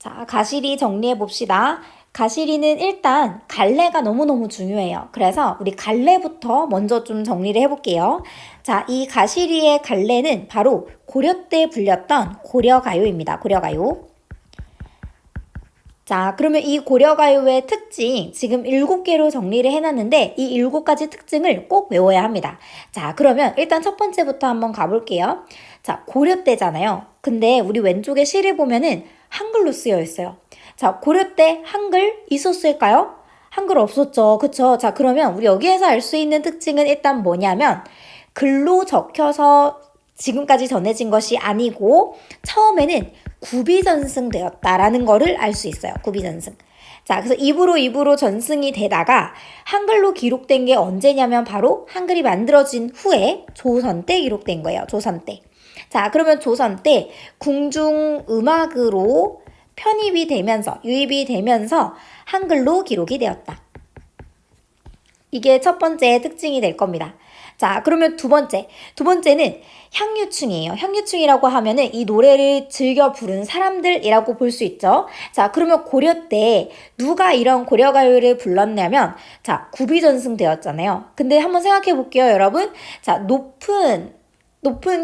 자, 가시리 정리해 봅시다. 가시리는 일단 갈래가 너무너무 중요해요. 그래서 우리 갈래부터 먼저 좀 정리를 해볼게요. 자, 이 가시리의 갈래는 바로 고려 때 불렸던 고려가요입니다. 고려가요. 자, 그러면 이 고려가요의 특징 지금 7개로 정리를 해놨는데 이 7가지 특징을 꼭 외워야 합니다. 자, 그러면 일단 첫 번째부터 한번 가볼게요. 자, 고려 때잖아요. 근데 우리 왼쪽에 시를 보면은 한글로 쓰여 있어요. 자, 고려 때 한글 있었을까요? 한글 없었죠. 그쵸? 자, 그러면 우리 여기에서 알 수 있는 특징은 일단 뭐냐면 글로 적혀서 지금까지 전해진 것이 아니고 처음에는 구비전승되었다라는 거를 알 수 있어요. 구비전승. 자, 그래서 입으로 전승이 되다가 한글로 기록된 게 언제냐면 바로 한글이 만들어진 후에 조선 때 기록된 거예요. 조선 때. 자, 그러면 조선 때 궁중음악으로 편입이 되면서 유입이 되면서 한글로 기록이 되었다. 이게 첫 번째 특징이 될 겁니다. 자, 그러면 두 번째는 향유충이에요. 향유충이라고 하면은 이 노래를 즐겨 부르는 사람들이라고 볼 수 있죠. 자, 그러면 고려 때 누가 이런 고려가요를 불렀냐면 자, 구비전승 되었잖아요. 근데 한번 생각해 볼게요, 여러분. 자, 높은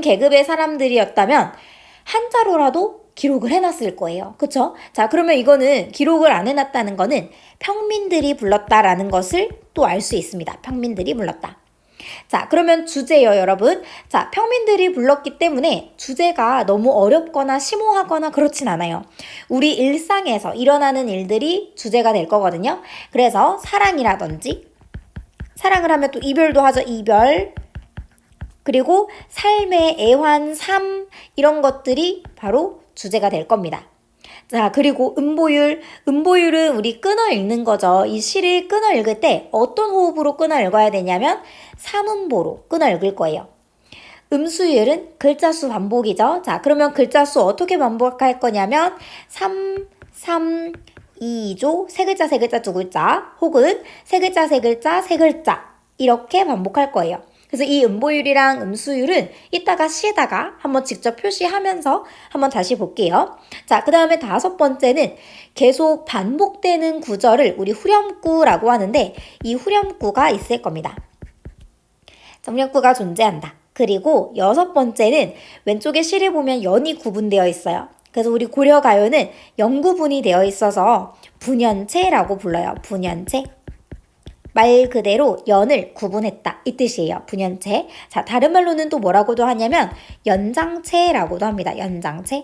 계급의 사람들이었다면 한자로라도 기록을 해놨을 거예요. 그쵸? 자, 그러면 이거는 기록을 안 해놨다는 거는 평민들이 불렀다라는 것을 또 알 수 있습니다. 평민들이 불렀다. 자, 그러면 주제요, 여러분. 자, 평민들이 불렀기 때문에 주제가 너무 어렵거나 심오하거나 그렇진 않아요. 우리 일상에서 일어나는 일들이 주제가 될 거거든요. 그래서 사랑이라든지, 사랑을 하면 또 이별도 하죠, 이별. 그리고 삶의 애환, 삶, 이런 것들이 바로 주제가 될 겁니다. 자, 그리고 음보율은 우리 끊어 읽는 거죠. 이 시를 끊어 읽을 때 어떤 호흡으로 끊어 읽어야 되냐면 3음보로 끊어 읽을 거예요. 음수율은 글자 수 반복이죠. 자, 그러면 글자 수 어떻게 반복할 거냐면 3, 3, 2조, 세 글자, 세 글자, 두 글자, 혹은 세 글자, 세 글자, 세 글자 이렇게 반복할 거예요. 그래서 이 음보율이랑 음수율은 이따가 시에다가 한번 직접 표시하면서 한번 다시 볼게요. 자, 그 다음에 5번째는 계속 반복되는 구절을 우리 후렴구라고 하는데 이 후렴구가 있을 겁니다. 후렴구가 존재한다. 그리고 6번째는 왼쪽에 시를 보면 연이 구분되어 있어요. 그래서 우리 고려가요는 연구분이 되어 있어서 분연체라고 불러요. 분연체. 말 그대로 연을 구분했다 이 뜻이에요. 분연체. 자, 다른 말로는 또 뭐라고도 하냐면 연장체라고도 합니다. 연장체.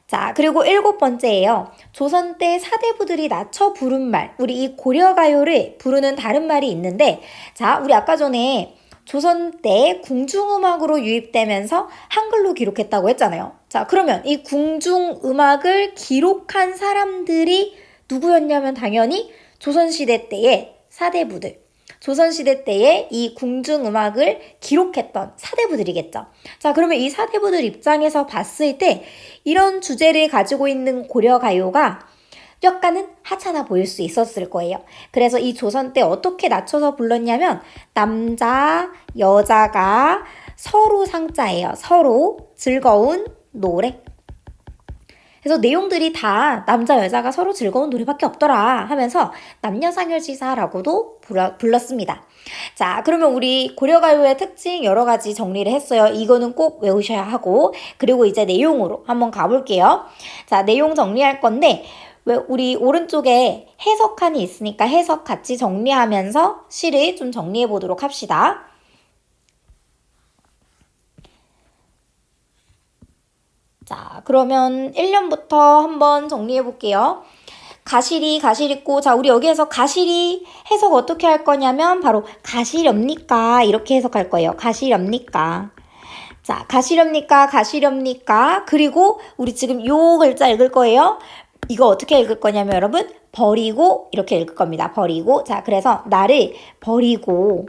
자, 그리고 7번째예요. 조선 때 사대부들이 낮춰 부른 말. 우리 이 고려가요를 부르는 다른 말이 있는데 자, 우리 아까 전에 조선 때 궁중음악으로 유입되면서 한글로 기록했다고 했잖아요. 자, 그러면 이 궁중음악을 기록한 사람들이 누구였냐면 당연히 조선시대 때의 사대부들, 조선시대 때의 이 궁중음악을 기록했던 사대부들이겠죠. 자, 그러면 이 사대부들 입장에서 봤을 때 이런 주제를 가지고 있는 고려가요가 약간은 하찮아 보일 수 있었을 거예요. 그래서 이 조선 때 어떻게 낮춰서 불렀냐면 남자, 여자가 서로 상자예요. 서로 즐거운 노래. 그래서 내용들이 다 남자 여자가 서로 즐거운 노래밖에 없더라 하면서 남녀상열지사라고도 불렀습니다. 자, 그러면 우리 고려가요의 특징 여러 가지 정리를 했어요. 이거는 꼭 외우셔야 하고 그리고 이제 내용으로 한번 가볼게요. 자, 내용 정리할 건데 우리 오른쪽에 해석칸이 있으니까 해석 같이 정리하면서 시를 좀 정리해 보도록 합시다. 자, 그러면 1년부터 한번 정리해 볼게요. 가시리꼬. 자, 우리 여기에서 가시리 해석 어떻게 할 거냐면 바로 가시렵니까? 이렇게 해석할 거예요. 가시렵니까? 자, 가시렵니까? 그리고 우리 지금 요 글자 읽을 거예요. 이거 어떻게 읽을 거냐면 여러분 버리고 이렇게 읽을 겁니다. 버리고. 자, 그래서 나를 버리고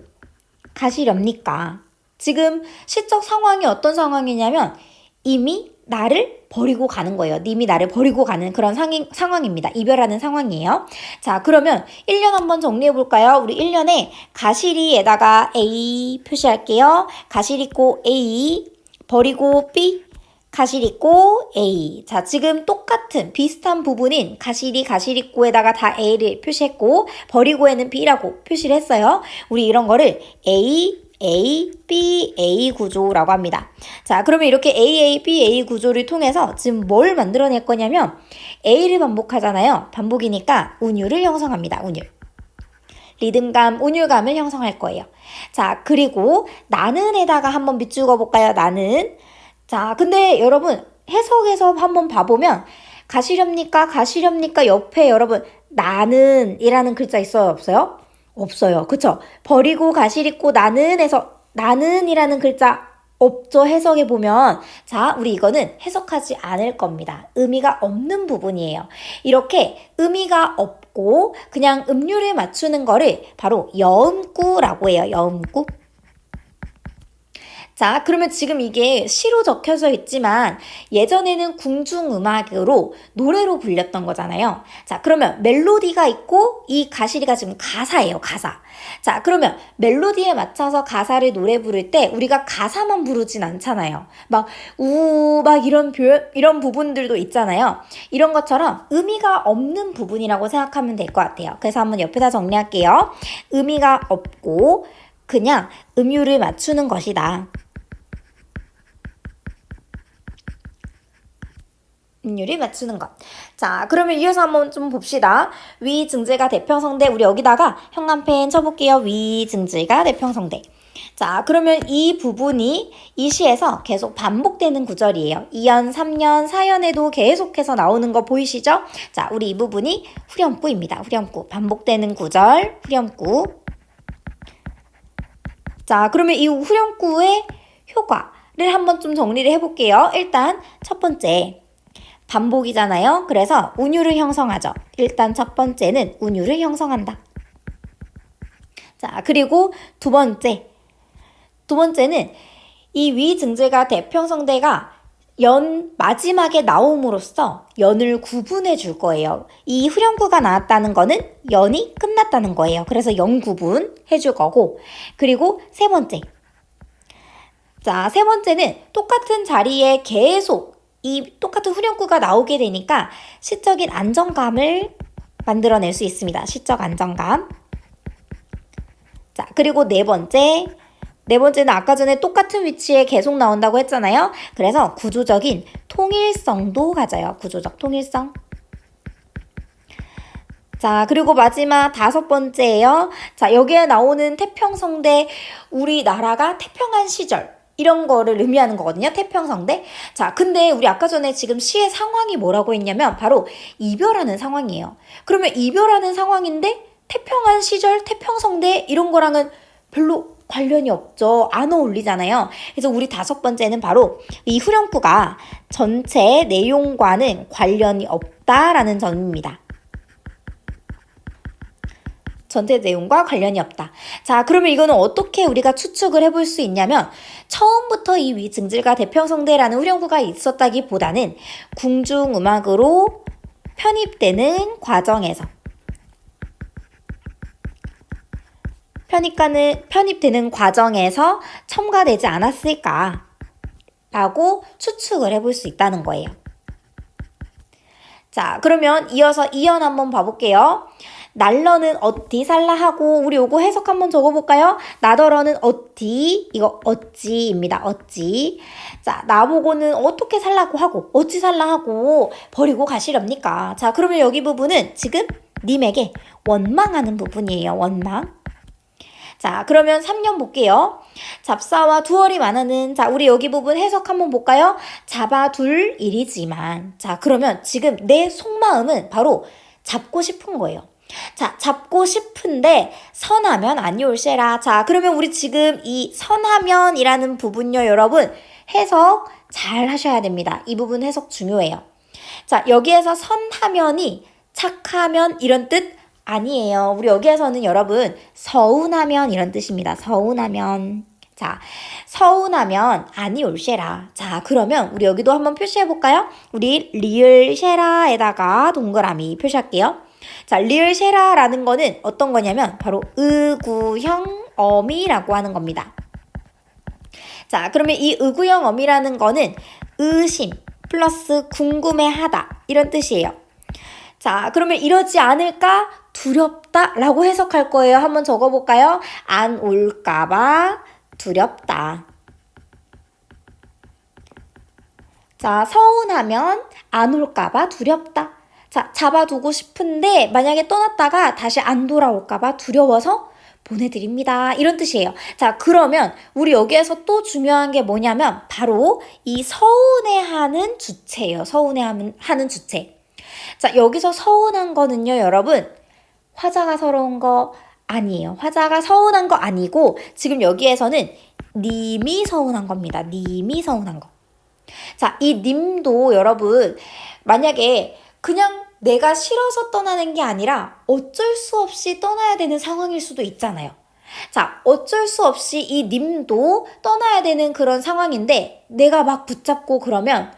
가시렵니까? 지금 시적 상황이 어떤 상황이냐면 이미 나를 버리고 가는 거예요. 님이 나를 버리고 가는 그런 상황입니다. 이별하는 상황이에요. 자, 그러면 1년 한번 정리해 볼까요? 우리 1년에 가시리에다가 A 표시할게요. 가시리꼬 A, 버리고 B, 가시리꼬 A. 자, 지금 똑같은 비슷한 부분인 가시리꼬에다가 다 A를 표시했고 버리고에는 B라고 표시를 했어요. 우리 이런 거를 A, B, A 구조라고 합니다. 자, 그러면 이렇게 A, B, A 구조를 통해서 지금 뭘 만들어낼 거냐면 A를 반복하잖아요. 반복이니까 운율을 형성합니다. 운율. 리듬감, 운율감을 형성할 거예요. 자, 그리고 나는에다가 한번 밑줄거 볼까요? 나는. 자, 근데 여러분 해석에서 한번 봐보면 가시렵니까 옆에 여러분 나는 이라는 글자 있어요? 없어요? 없어요. 그쵸? 버리고 가시리고 나는 해서 나는 이라는 글자 없죠? 해석해 보면. 자, 우리 이거는 해석하지 않을 겁니다. 의미가 없는 부분이에요. 이렇게 의미가 없고 그냥 음률을 맞추는 거를 바로 여음구라고 해요. 여음구. 자, 그러면 지금 이게 시로 적혀져 있지만 예전에는 궁중음악으로 노래로 불렸던 거잖아요. 자, 그러면 멜로디가 있고 이 가시리가 지금 가사예요, 가사. 자, 그러면 멜로디에 맞춰서 가사를 노래 부를 때 우리가 가사만 부르진 않잖아요. 막 이런 부분들도 있잖아요. 이런 것처럼 의미가 없는 부분이라고 생각하면 될 것 같아요. 그래서 한번 옆에다 정리할게요. 의미가 없고 그냥 음율을 맞추는 것이다. 음률을 맞추는 것. 자, 그러면 이어서 한번 좀 봅시다. 위증제가 대평성대. 우리 여기다가 형광펜 쳐볼게요. 위증제가 대평성대. 자, 그러면 이 부분이 이 시에서 계속 반복되는 구절이에요. 2연, 3연, 4연에도 계속해서 나오는 거 보이시죠? 자, 우리 이 부분이 후렴구입니다. 후렴구. 반복되는 구절, 후렴구. 자, 그러면 이 후렴구의 효과를 한번 좀 정리를 해볼게요. 일단 첫 번째. 반복이잖아요. 그래서 운율을 형성하죠. 일단 첫 번째는 운율을 형성한다. 자, 그리고 두 번째는 이 위증제가 대평성대가 연 마지막에 나옴으로써 연을 구분해 줄 거예요. 이 후렴구가 나왔다는 거는 연이 끝났다는 거예요. 그래서 연 구분 해줄 거고. 그리고 세 번째. 자, 세 번째는 똑같은 자리에 계속 이 똑같은 후렴구가 나오게 되니까 시적인 안정감을 만들어낼 수 있습니다. 시적 안정감. 자, 그리고 네 번째는 아까 전에 똑같은 위치에 계속 나온다고 했잖아요. 그래서 구조적인 통일성도 가져요. 구조적 통일성. 자, 그리고 마지막 다섯 번째예요. 자, 여기에 나오는 태평성대, 우리나라가 태평한 시절. 이런 거를 의미하는 거거든요. 태평성대. 자, 근데 우리 아까 전에 지금 시의 상황이 뭐라고 했냐면 바로 이별하는 상황이에요. 그러면 이별하는 상황인데 태평한 시절, 태평성대 이런 거랑은 별로 관련이 없죠. 안 어울리잖아요. 그래서 우리 다섯 번째는 바로 이 후렴구가 전체 내용과는 관련이 없다라는 점입니다. 전체 내용과 관련이 없다. 자, 그러면 이거는 어떻게 우리가 추측을 해볼 수 있냐면 처음부터 이 위증질과 대평성대라는 후렴구가 있었다기보다는 궁중음악으로 편입되는 과정에서 편입되는 과정에서 첨가되지 않았을까 라고 추측을 해볼 수 있다는 거예요. 자, 그러면 이어서 2연 한번 봐볼게요. 날러는 어디 살라 하고 우리 요거 해석 한번 적어볼까요? 나더러는 어디 이거 어찌입니다. 어찌. 자, 나보고는 어떻게 살라고 하고 어찌 살라 하고 버리고 가시렵니까? 자, 그러면 여기 부분은 지금 님에게 원망하는 부분이에요. 원망. 자, 그러면 3년 볼게요. 잡사와 두얼이 많으는, 자, 우리 여기 부분 해석 한번 볼까요? 잡아둘 일이지만. 자, 그러면 지금 내 속마음은 바로 잡고 싶은 거예요. 자, 잡고 싶은데 선하면 아니올세라. 자, 그러면 우리 지금 이 선하면이라는 부분요, 여러분 해석 잘 하셔야 됩니다. 이 부분 해석 중요해요. 자, 여기에서 선하면이 착하면 이런 뜻 아니에요. 우리 여기에서는 여러분 서운하면 이런 뜻입니다. 서운하면. 자, 서운하면 아니올세라. 자, 그러면 우리 여기도 한번 표시해 볼까요? 우리 리을세라에다가 동그라미 표시할게요. 자, 리을세라라는 거는 어떤 거냐면 바로 의구형 어미라고 하는 겁니다. 자, 그러면 이 의구형 어미라는 거는 의심 플러스 궁금해하다 이런 뜻이에요. 자, 그러면 이러지 않을까 두렵다 라고 해석할 거예요. 한번 적어볼까요? 안 올까봐 두렵다. 자, 서운하면 안 올까봐 두렵다. 자, 잡아두고 싶은데 만약에 떠났다가 다시 안 돌아올까봐 두려워서 보내드립니다. 이런 뜻이에요. 자, 그러면 우리 여기에서 또 중요한 게 뭐냐면 바로 이 서운해하는 주체예요. 서운해하는 주체. 자, 여기서 서운한 거는요, 여러분. 화자가 서러운 거 아니에요. 화자가 서운한 거 아니고 지금 여기에서는 님이 서운한 겁니다. 님이 서운한 거. 자, 이 님도 여러분 만약에 그냥 내가 싫어서 떠나는 게 아니라 어쩔 수 없이 떠나야 되는 상황일 수도 있잖아요. 자, 어쩔 수 없이 이 님도 떠나야 되는 그런 상황인데 내가 막 붙잡고 그러면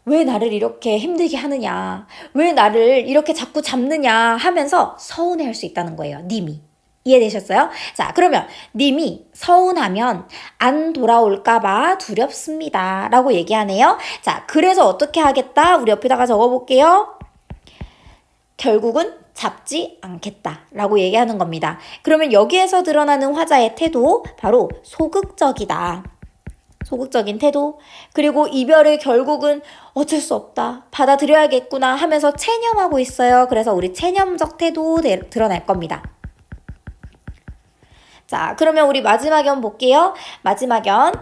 왜 나를 이렇게 힘들게 하느냐, 왜 나를 이렇게 자꾸 잡느냐 하면서 서운해할 수 있다는 거예요. 님이. 이해되셨어요? 자, 그러면 님이 서운하면 안 돌아올까봐 두렵습니다 라고 얘기하네요. 자, 그래서 어떻게 하겠다? 우리 옆에다가 적어볼게요. 결국은 잡지 않겠다 라고 얘기하는 겁니다. 그러면 여기에서 드러나는 화자의 태도 바로 소극적이다. 소극적인 태도, 그리고 이별을 결국은 어쩔 수 없다, 받아들여야겠구나 하면서 체념하고 있어요. 그래서 우리 체념적 태도 드러날 겁니다. 자, 그러면 우리 마지막 연 볼게요. 마지막 연.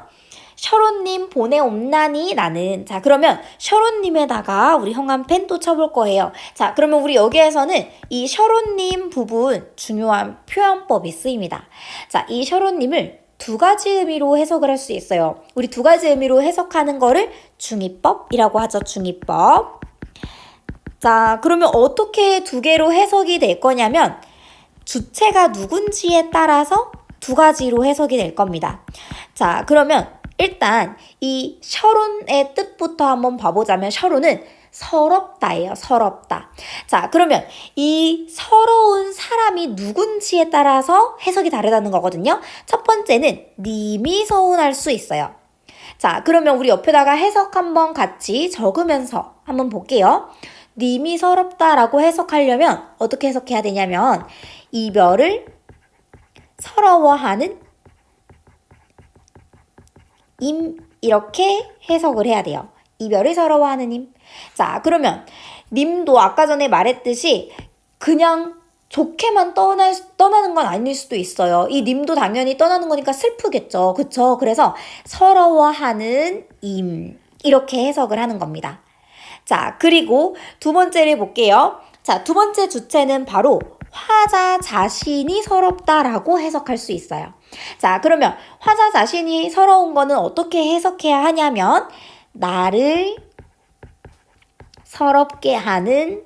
셔론님 보내옵나니 나는. 자, 그러면 셔론님에다가 우리 형광 펜 또 쳐볼 거예요. 자, 그러면 우리 여기에서는 이 셔론님 부분 중요한 표현법이 쓰입니다. 자, 이 셔론님을 두 가지 의미로 해석을 할 수 있어요. 우리 두 가지 의미로 해석하는 거를 중의법이라고 하죠. 중의법. 자, 그러면 어떻게 두 개로 해석이 될 거냐면 주체가 누군지에 따라서 두 가지로 해석이 될 겁니다. 자, 그러면 일단 이 셔론의 뜻부터 한번 봐보자면 셔론은 서럽다예요. 서럽다. 자, 그러면 이 서러운 사람이 누군지에 따라서 해석이 다르다는 거거든요. 첫 번째는 님이 서운할 수 있어요. 자, 그러면 우리 옆에다가 해석 한번 같이 적으면서 한번 볼게요. 님이 서럽다라고 해석하려면 어떻게 해석해야 되냐면 이별을 서러워하는 임 이렇게 해석을 해야 돼요. 이별을 서러워하는 임. 자, 그러면 님도 아까 전에 말했듯이 그냥 좋게만 떠나는 건 아닐 수도 있어요. 이 님도 당연히 떠나는 거니까 슬프겠죠. 그쵸? 그래서 서러워하는 임 이렇게 해석을 하는 겁니다. 자, 그리고 두 번째를 볼게요. 자, 두 번째 주체는 바로 화자 자신이 서럽다라고 해석할 수 있어요. 자, 그러면 화자 자신이 서러운 거는 어떻게 해석해야 하냐면 나를 서럽게 하는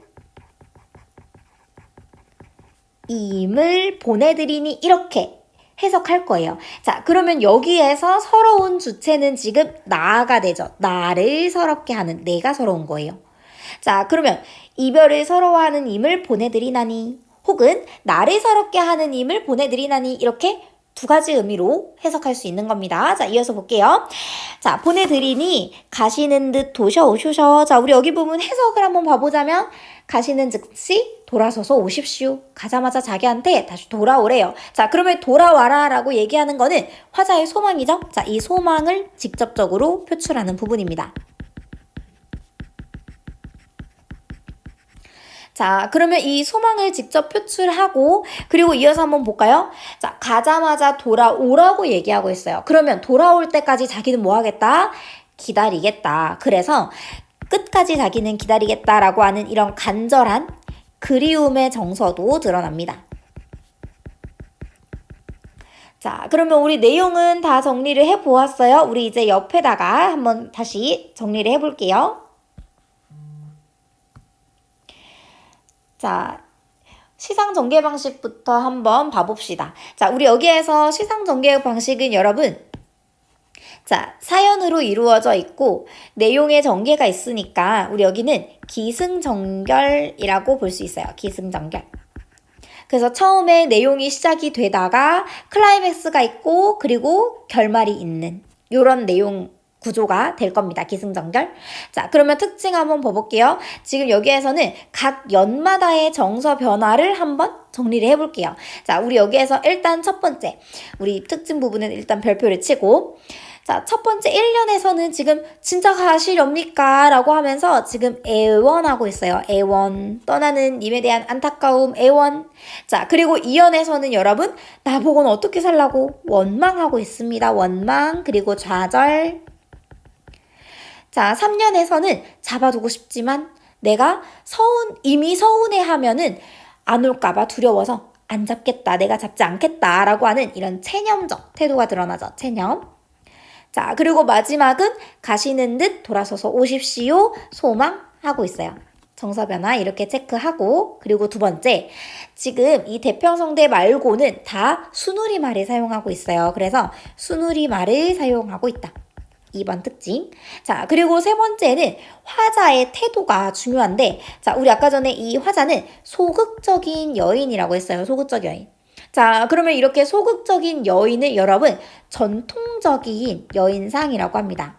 임을 보내드리니 이렇게 해석할 거예요. 자, 그러면 여기에서 서러운 주체는 지금 나가 되죠. 나를 서럽게 하는, 내가 서러운 거예요. 자, 그러면 이별을 서러워하는 임을 보내드리나니 혹은 나를 서럽게 하는 임을 보내드리나니 이렇게 두 가지 의미로 해석할 수 있는 겁니다. 자, 이어서 볼게요. 자, 보내드리니 가시는 듯 도셔오쇼셔. 자, 우리 여기 부분 해석을 한번 봐보자면 가시는 즉시 돌아서서 오십시오. 가자마자 자기한테 다시 돌아오래요. 자, 그러면 돌아와라 라고 얘기하는 거는 화자의 소망이죠. 자, 이 소망을 직접적으로 표출하는 부분입니다. 자, 그러면 이 소망을 직접 표출하고 그리고 이어서 한번 볼까요? 자, 가자마자 돌아오라고 얘기하고 있어요. 그러면 돌아올 때까지 자기는 뭐 하겠다? 기다리겠다. 그래서 끝까지 자기는 기다리겠다라고 하는 이런 간절한 그리움의 정서도 드러납니다. 자, 그러면 우리 내용은 다 정리를 해보았어요. 우리 이제 옆에다가 한번 다시 정리를 해볼게요. 자, 시상 전개 방식부터 한번 봐봅시다. 자, 우리 여기에서 시상 전개 방식은 여러분, 자, 사연으로 이루어져 있고 내용의 전개가 있으니까 우리 여기는 기승전결이라고 볼 수 있어요. 기승전결. 그래서 처음에 내용이 시작이 되다가 클라이맥스가 있고 그리고 결말이 있는 이런 내용 구조가 될 겁니다. 기승전결. 자, 그러면 특징 한번 봐볼게요. 지금 여기에서는 각 연마다의 정서 변화를 한번 정리를 해볼게요. 자, 우리 여기에서 일단 첫 번째, 우리 특징 부분은 일단 별표를 치고, 자, 첫 번째 1년에서는 지금 진짜 가시렵니까? 라고 하면서 지금 애원하고 있어요. 애원. 떠나는 님에 대한 안타까움, 애원. 자, 그리고 2년에서는 여러분, 나보고는 어떻게 살라고? 원망하고 있습니다. 원망. 그리고 좌절. 자, 3년에서는 잡아두고 싶지만 내가 이미 서운해하면은 안 올까봐 두려워서 안 잡겠다. 내가 잡지 않겠다. 라고 하는 이런 체념적 태도가 드러나죠. 체념. 자, 그리고 마지막은 가시는 듯 돌아서서 오십시오. 소망하고 있어요. 정서 변화 이렇게 체크하고, 그리고 두 번째, 지금 이 대평성대 말고는 다 순우리말을 사용하고 있어요. 그래서 순우리말을 사용하고 있다. 2번 특징. 자, 그리고 세 번째는 화자의 태도가 중요한데, 자, 우리 아까 전에 이 화자는 소극적인 여인이라고 했어요. 소극적 여인. 자, 그러면 이렇게 소극적인 여인을 여러분 전통적인 여인상이라고 합니다.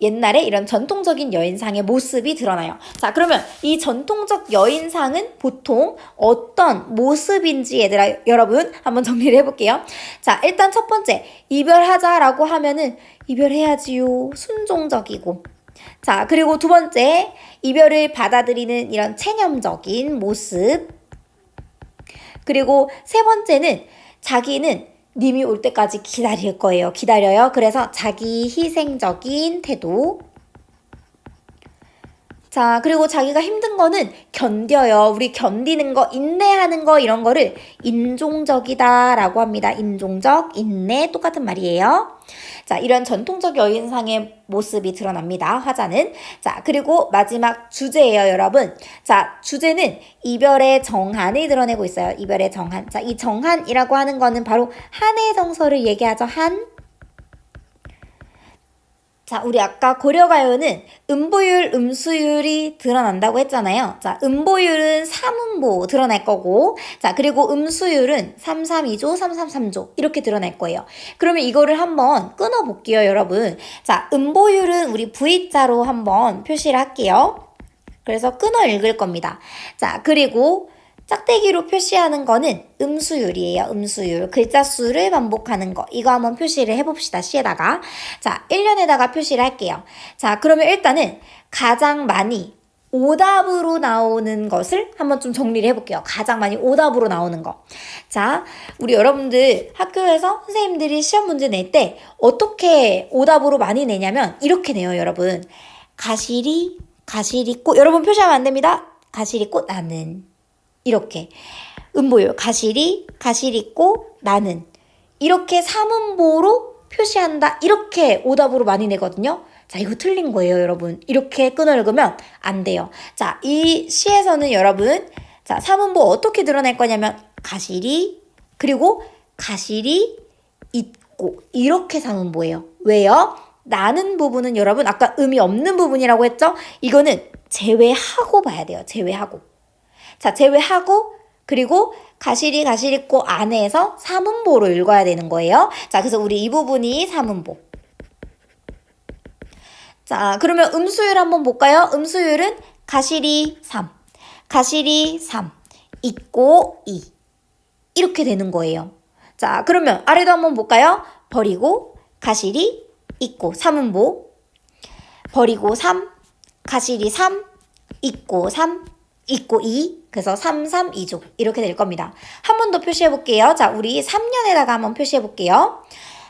옛날에 이런 전통적인 여인상의 모습이 드러나요. 자, 그러면 이 전통적 여인상은 보통 어떤 모습인지 얘들아 여러분 한번 정리를 해볼게요. 자, 일단 첫 번째, 이별하자라고 하면은 이별해야지요. 순종적이고. 자, 그리고 두 번째, 이별을 받아들이는 이런 체념적인 모습. 그리고 세 번째는 자기는 님이 올 때까지 기다릴 거예요. 기다려요. 그래서 자기 희생적인 태도. 자, 그리고 자기가 힘든 거는 견뎌요. 우리 견디는 거, 인내하는 거 이런 거를 인종적이다 라고 합니다. 인종적, 인내 똑같은 말이에요. 자, 이런 전통적 여인상의 모습이 드러납니다. 화자는. 자, 그리고 마지막 주제예요, 여러분. 자, 주제는 이별의 정한을 드러내고 있어요. 이별의 정한. 자, 이 정한이라고 하는 거는 바로 한의 정서를 얘기하죠. 한. 자, 우리 아까 고려가요는 음보율, 음수율이 드러난다고 했잖아요. 자, 음보율은 3음보 드러날 거고, 자, 그리고 음수율은 332조, 333조 이렇게 드러날 거예요. 그러면 이거를 한번 끊어볼게요, 여러분. 자, 음보율은 우리 V자로 한번 표시를 할게요. 그래서 끊어 읽을 겁니다. 자, 그리고 짝대기로 표시하는 거는 음수율이에요. 음수율. 글자 수를 반복하는 거. 이거 한번 표시를 해봅시다. 시에다가. 자, 1년에다가 표시를 할게요. 자, 그러면 일단은 가장 많이 오답으로 나오는 것을 한번 좀 정리를 해볼게요. 가장 많이 오답으로 나오는 거. 자, 우리 여러분들 학교에서 선생님들이 시험 문제 낼 때 어떻게 오답으로 많이 내냐면 이렇게 내요, 여러분. 가시리 꽃. 여러분 표시하면 안 됩니다. 가시리 꽃 나는. 이렇게 음보율 가시리 꽃 나는 이렇게 3음보로 표시한다. 이렇게 오답으로 많이 내거든요. 자, 이거 틀린 거예요, 여러분. 이렇게 끊어 읽으면 안 돼요. 자, 이 시에서는 여러분, 자, 3음보 어떻게 드러낼 거냐면 가시리 그리고 가시리 있고 이렇게 3음보예요. 왜요? 나는 부분은 여러분 아까 음이 없는 부분이라고 했죠? 이거는 제외하고 봐야 돼요. 제외하고. 자, 제외하고 그리고 가시리 꽃 안에서 3음보로 읽어야 되는 거예요. 자, 그래서 우리 이 부분이 3음보. 자, 그러면 음수율 한번 볼까요? 음수율은 가시리 3, 있고 2 이렇게 되는 거예요. 자, 그러면 아래도 한번 볼까요? 버리고 가시리 있고 3음보, 버리고 3, 가시리 3, 있고 3, 있고 2, 그래서 3, 2조 이렇게 될 겁니다. 한 번 더 표시해 볼게요. 자, 우리 3년에다가 한번 표시해 볼게요.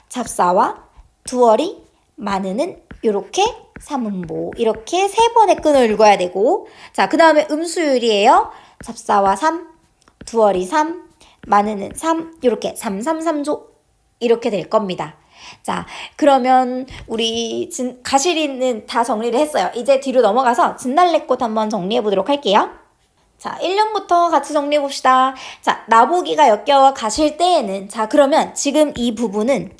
잡사와 두어리, 마느는 이렇게 3음보 이렇게 3번의 끈을 읽어야 되고, 자, 그 다음에 음수율이에요. 잡사와 3, 두어리 3, 마느는 3 이렇게 3, 3조 이렇게 될 겁니다. 자, 그러면 우리 가시리는 다 정리를 했어요. 이제 뒤로 넘어가서 진달래꽃 한번 정리해 보도록 할게요. 자, 1년부터 같이 정리해 봅시다. 자, 나보기가 역겨워 가실 때에는, 자, 그러면 지금 이 부분은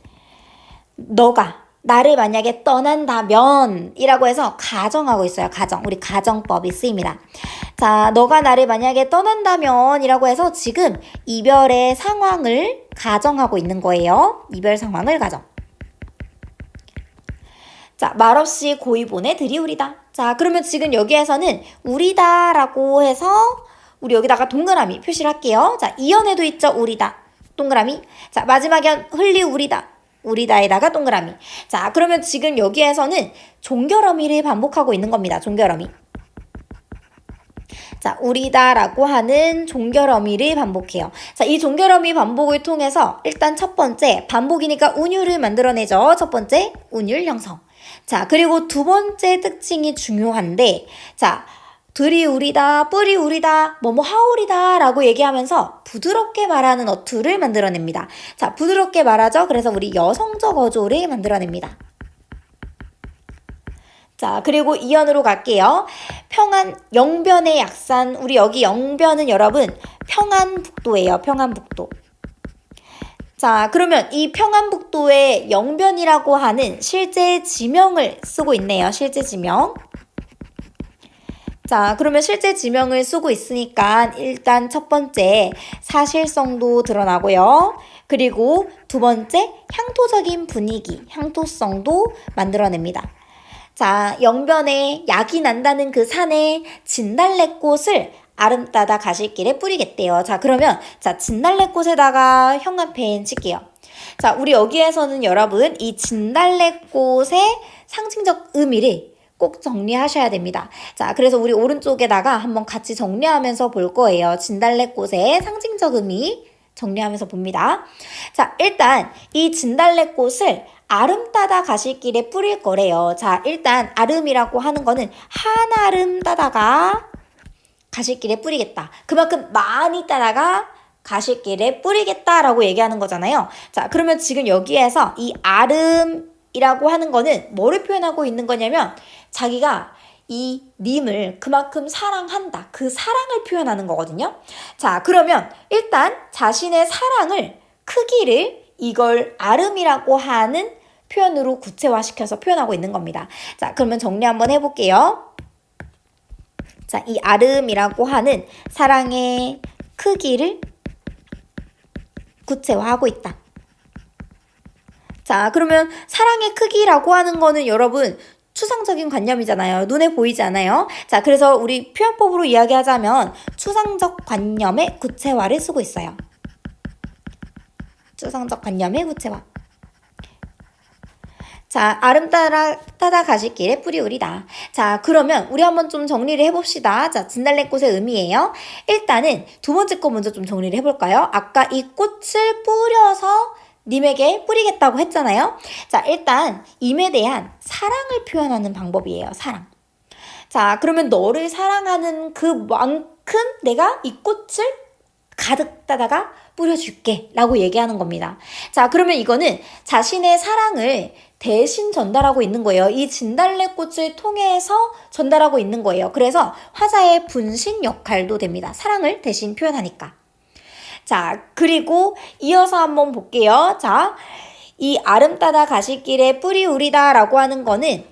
너가 나를 만약에 떠난다면 이라고 해서 가정하고 있어요. 가정. 우리 가정법이 쓰입니다. 자, 너가 나를 만약에 떠난다면 이라고 해서 지금 이별의 상황을 가정하고 있는 거예요. 이별 상황을 가정. 자, 말없이 고이 보내 들이우리다. 자, 그러면 지금 여기에서는 우리다 라고 해서 우리 여기다가 동그라미 표시를 할게요. 자, 이연에도 있죠, 우리다. 동그라미. 자, 마지막 연 흘리우리다. 우리다에다가 동그라미. 자, 그러면 지금 여기에서는 종결어미를 반복하고 있는 겁니다. 종결어미. 자, 우리다라고 하는 종결어미를 반복해요. 자, 이 종결어미 반복을 통해서 일단 첫 번째 반복이니까 운율을 만들어내죠. 첫 번째 운율 형성. 자, 그리고 두 번째 특징이 중요한데, 자, 들이 우리다, 뿔이 우리다, 뭐뭐 하오리다 라고 얘기하면서 부드럽게 말하는 어투를 만들어냅니다. 자, 부드럽게 말하죠. 그래서 우리 여성적 어조를 만들어냅니다. 자, 그리고 이연으로 갈게요. 평안, 영변의 약산, 우리 여기 영변은 여러분 평안북도예요. 평안북도. 자, 그러면 이 평안북도의 영변이라고 하는 실제 지명을 쓰고 있네요. 실제 지명. 자, 그러면 실제 지명을 쓰고 있으니까 일단 첫 번째 사실성도 드러나고요. 그리고 두 번째 향토적인 분위기, 향토성도 만들어냅니다. 자, 영변에 약이 난다는 그 산에 진달래꽃을 아름따다 가실 길에 뿌리겠대요. 자, 그러면 자, 진달래꽃에다가 형광펜 칠게요. 자, 우리 여기에서는 여러분 이 진달래꽃의 상징적 의미를 꼭 정리하셔야 됩니다. 자, 그래서 우리 오른쪽에다가 한번 같이 정리하면서 볼 거예요. 진달래꽃의 상징적 의미 정리하면서 봅니다. 자, 일단 이 진달래꽃을 아름 따다 가실 길에 뿌릴 거래요. 자, 일단 아름이라고 하는 거는 한아름 따다가 가실 길에 뿌리겠다. 그만큼 많이 따다가 가실 길에 뿌리겠다라고 얘기하는 거잖아요. 자, 그러면 지금 여기에서 이 아름이라고 하는 거는 뭐를 표현하고 있는 거냐면 자기가 이 님을 그만큼 사랑한다. 그 사랑을 표현하는 거거든요. 자, 그러면 일단 자신의 사랑을 크기를 이걸 아름이라고 하는 표현으로 구체화시켜서 표현하고 있는 겁니다. 자, 그러면 정리 한번 해볼게요. 자, 이 아름이라고 하는 사랑의 크기를 구체화하고 있다. 자, 그러면 사랑의 크기라고 하는 거는 여러분 추상적인 관념이잖아요. 눈에 보이지 않아요? 자, 그래서 우리 표현법으로 이야기하자면 추상적 관념의 구체화를 쓰고 있어요. 추상적 관념의 구체화. 자, 아름 따다 가실 길에 뿌리우리다. 자, 그러면 우리 한번 좀 정리를 해봅시다. 자, 진달래꽃의 의미예요. 일단은 두 번째 거 먼저 좀 정리를 해볼까요? 아까 이 꽃을 뿌려서 님에게 뿌리겠다고 했잖아요. 자, 일단 임에 대한 사랑을 표현하는 방법이에요. 사랑. 자, 그러면 너를 사랑하는 그만큼 내가 이 꽃을 가득 따다가 뿌려줄게 라고 얘기하는 겁니다. 자, 그러면 이거는 자신의 사랑을 대신 전달하고 있는 거예요. 이 진달래꽃을 통해서 전달하고 있는 거예요. 그래서 화자의 분신 역할도 됩니다. 사랑을 대신 표현하니까. 자, 그리고 이어서 한번 볼게요. 자, 이 아름 따다 가실 길에 뿌리우리다 라고 하는 거는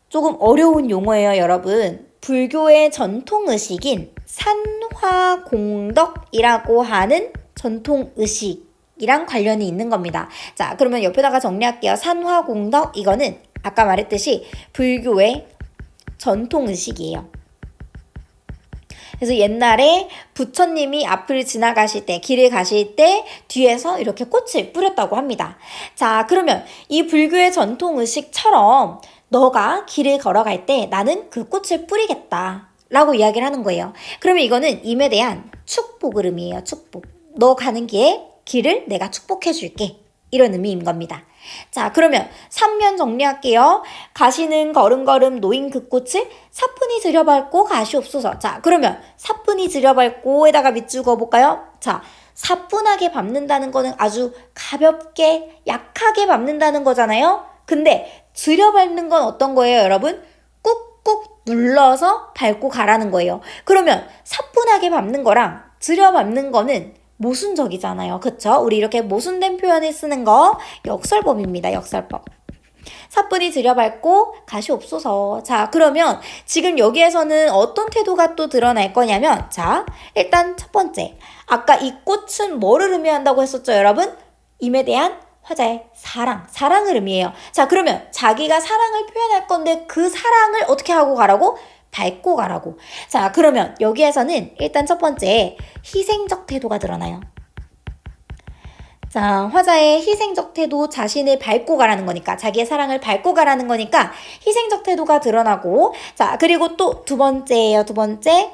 조금 어려운 용어예요, 여러분. 불교의 전통의식인 산화공덕이라고 하는 전통의식이랑 관련이 있는 겁니다. 자, 그러면 옆에다가 정리할게요. 산화공덕, 이거는 아까 말했듯이 불교의 전통의식이에요. 그래서 옛날에 부처님이 앞을 지나가실 때, 길을 가실 때 뒤에서 이렇게 꽃을 뿌렸다고 합니다. 자, 그러면 이 불교의 전통의식처럼 너가 길을 걸어갈 때 나는 그 꽃을 뿌리겠다 라고 이야기를 하는 거예요. 그러면 이거는 임에 대한 축복을 의미해요. 축복. 너 가는 길을 내가 축복해 줄게. 이런 의미인 겁니다. 자, 그러면 3면 정리할게요. 가시는 걸음걸음 놓인 그 꽃을 사뿐히 들여밟고 가시옵소서. 자, 그러면 사뿐히 들여밟고에다가 밑줄 그어볼까요? 자, 사뿐하게 밟는다는 거는 아주 가볍게 약하게 밟는다는 거잖아요. 근데 들여밟는 건 어떤 거예요, 여러분? 꾹꾹 눌러서 밟고 가라는 거예요. 그러면 사뿐하게 밟는 거랑 들여밟는 거는 모순적이잖아요. 그쵸? 우리 이렇게 모순된 표현을 쓰는 거 역설법입니다. 역설법. 사뿐히 들여밟고 가시옵소서. 자, 그러면 지금 여기에서는 어떤 태도가 또 드러날 거냐면, 자, 일단 첫 번째. 아까 이 꽃은 뭐를 의미한다고 했었죠, 여러분? 임에 대한 화자의 사랑을 의미해요. 자, 그러면 자기가 사랑을 표현할 건데 그 사랑을 어떻게 하고 가라고? 밟고 가라고. 자, 그러면 여기에서는 일단 첫 번째 희생적 태도가 드러나요. 자, 화자의 희생적 태도, 자신을 밟고 가라는 거니까, 자기의 사랑을 밟고 가라는 거니까 희생적 태도가 드러나고, 자, 그리고 또 두 번째예요, 두 번째.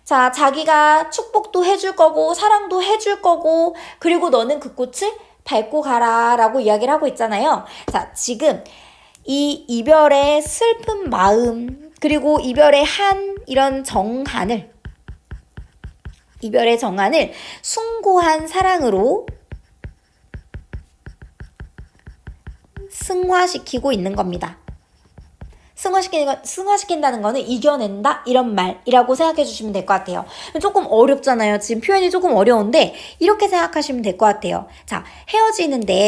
자, 자기가 축복도 해줄 거고, 사랑도 해줄 거고, 그리고 너는 그 꽃을 밟고 가라 라고 이야기를 하고 있잖아요. 자, 지금 이 이별의 슬픈 마음, 그리고 이별의 이런 이별의 정한을 숭고한 사랑으로 승화시키고 있는 겁니다. 승화시킨다는 거는 이겨낸다 이런 말이라고 생각해 주시면 될 것 같아요. 조금 어렵잖아요. 지금 표현이 조금 어려운데 이렇게 생각하시면 될 것 같아요. 자,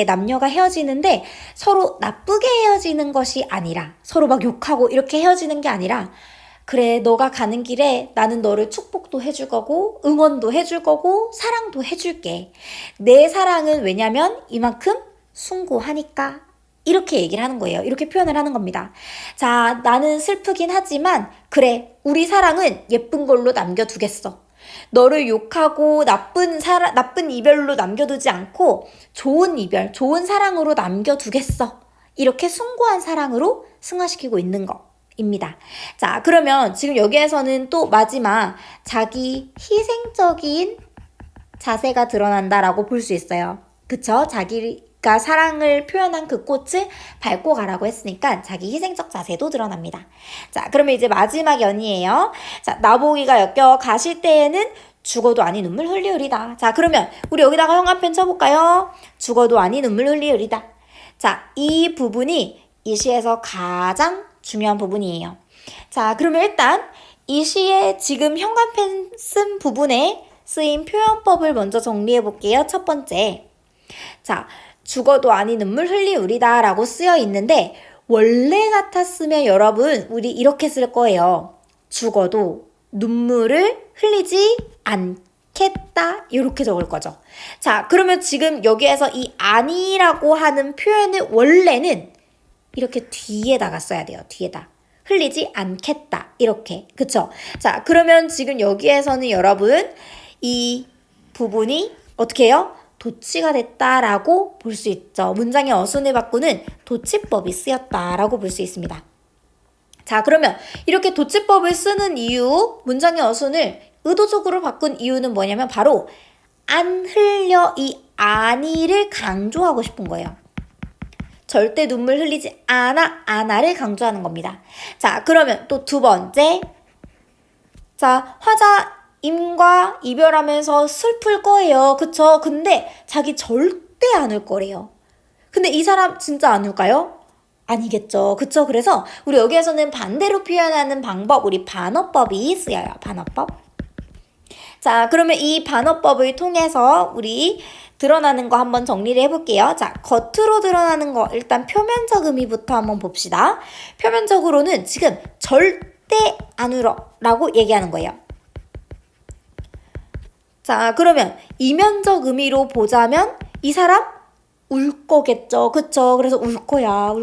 남녀가 헤어지는데 서로 나쁘게 헤어지는 것이 아니라, 서로 막 욕하고 이렇게 헤어지는 게 아니라, 그래, 너가 가는 길에 나는 너를 축복도 해줄 거고 응원도 해줄 거고 사랑도 해줄게. 내 사랑은 왜냐면 이만큼 숭고하니까. 이렇게 얘기를 하는 거예요. 이렇게 표현을 하는 겁니다. 자, 나는 슬프긴 하지만 그래, 우리 사랑은 예쁜 걸로 남겨두겠어. 너를 욕하고 나쁜 이별로 남겨두지 않고 좋은 이별, 좋은 사랑으로 남겨두겠어. 이렇게 숭고한 사랑으로 승화시키고 있는 거입니다. 자, 그러면 지금 여기에서는 또 마지막 자기 희생적인 자세가 드러난다라고 볼 수 있어요. 그쵸? 자기가 사랑을 표현한 그 꽃을 밟고 가라고 했으니까 자기 희생적 자세도 드러납니다. 자, 그러면 이제 마지막 연이에요. 자, 나보기가 엮여 가실 때에는 죽어도 아니 눈물 흘리으리다. 자, 그러면 우리 여기다가 형광펜 쳐볼까요? 죽어도 아니 눈물 흘리으리다. 자, 이 부분이 이 시에서 가장 중요한 부분이에요. 자, 그러면 일단 이 시에 지금 형광펜 쓴 부분에 쓰인 표현법을 먼저 정리해 볼게요. 첫 번째. 자, 죽어도 아니 눈물 흘리우리다 라고 쓰여 있는데 원래 같았으면 여러분 우리 이렇게 쓸 거예요. 죽어도 눈물을 흘리지 않겠다 이렇게 적을 거죠. 자, 그러면 지금 여기에서 이 아니라고 하는 표현을 원래는 이렇게 뒤에다가 써야 돼요. 뒤에다. 흘리지 않겠다 이렇게. 그쵸? 자, 그러면 지금 여기에서는 여러분 이 부분이 어떻게 해요? 도치가 됐다라고 볼 수 있죠. 문장의 어순을 바꾸는 도치법이 쓰였다라고 볼 수 있습니다. 자, 그러면 이렇게 도치법을 쓰는 이유, 문장의 어순을 의도적으로 바꾼 이유는 뭐냐면 바로 안 흘려 이 아니를 강조하고 싶은 거예요. 절대 눈물 흘리지 않아를 강조하는 겁니다. 자, 그러면 또 두 번째. 자, 화자임과 이별하면서 슬플 거예요. 그쵸? 근데 자기 절대 안 울 거래요. 근데 이 사람 진짜 안 울까요? 아니겠죠. 그쵸? 그래서 우리 여기에서는 반대로 표현하는 방법, 우리 반어법이 쓰여요. 반어법. 자, 그러면 이 반어법을 통해서 우리 드러나는 거 한번 정리를 해볼게요. 자, 겉으로 드러나는 거 일단 표면적 의미부터 한번 봅시다. 표면적으로는 지금 절대 안 울어 라고 얘기하는 거예요. 자, 그러면 이면적 의미로 보자면 이 사람 울 거겠죠. 그쵸? 그래서 울 거야.